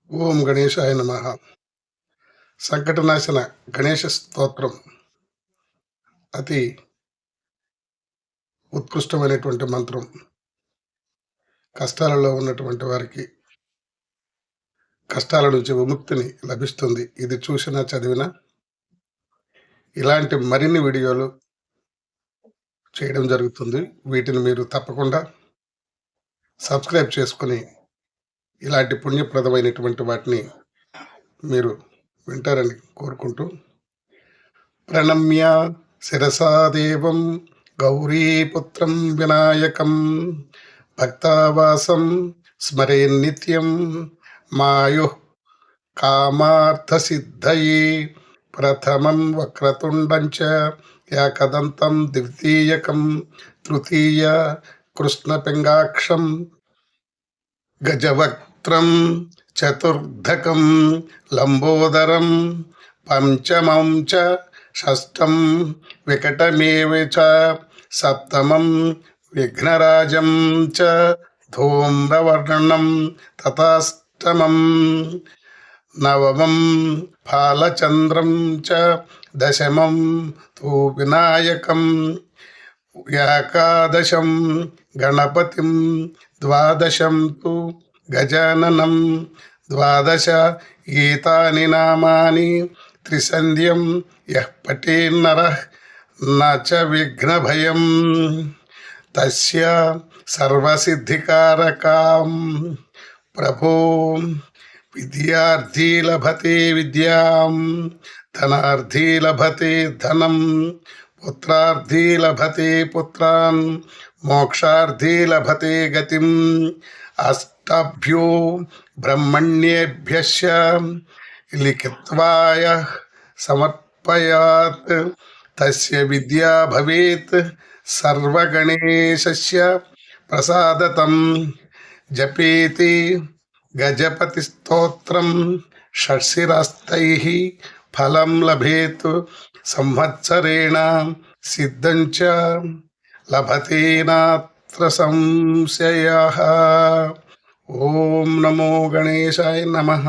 ఓం గణేశాయ నమః. సంకటనాశన గణేష స్తోత్రం అతి ఉత్కృష్టమైనటువంటి మంత్రం. కష్టాలలో ఉన్నటువంటి వారికి కష్టాల నుంచి విముక్తిని లభిస్తుంది. ఇది చూసినా, చదివినా ఇలాంటి మరిన్ని వీడియోలు చేయడం జరుగుతుంది. వీటిని మీరు తప్పకుండా సబ్స్క్రైబ్ చేసుకొని ఇలాంటి పుణ్యప్రదమైనటువంటి వాటిని మీరు వింటారని కోరుకుంటూ, ప్రణమ్య శిరసా దేవం గౌరీపుత్రం వినాయకం భక్తావాసం స్మరే నిత్యం మాయు కామార్థసిద్ధయే ప్రథమం వక్రతుండం చ ఏకదంతం ద్వితీయకం తృతీయ కృష్ణపింగాక్షం గజవక్త్రం చతుర్ధకం లంబోదరం పంచమం చ షష్టం వికటమేవ చ సప్తమం విఘ్నరాజం చ ధూమ్రవర్ణం తథాష్టమం నవమం ఫాలచంద్రం చ దశమం తు వినాయకం ఏకాదశం గణపతిం ద్వాదశం తు గజాననం ద్వాదశ ఏతాని నామాని త్రిసంధ్యం యః పఠేన్నరః న చ విఘ్నభయం తస్య సర్వసిద్ధికారకాం ప్రభో విద్యార్థీ లభతే విద్యాం ధనార్థీ లభతే ధనం పుత్రార్థీ లభతే పుత్రాన్ మోక్షార్థీ లభతే గతిం అష్టాభ్యో బ్రహ్మణ్యేభ్యశ్చ లిఖిత్వాయ సమర్పయాత్ తస్య విద్యా భవేత్ సర్వగణేశస్య ప్రసాదతం జపేతి గజపతి స్తోత్రం షట్శిరస్తైః ఫలం లభేత్ సంవత్సరేణ సిద్ధం చ లభతే నాత్ర సంశయః. ఓం నమో గణేశాయ నమః.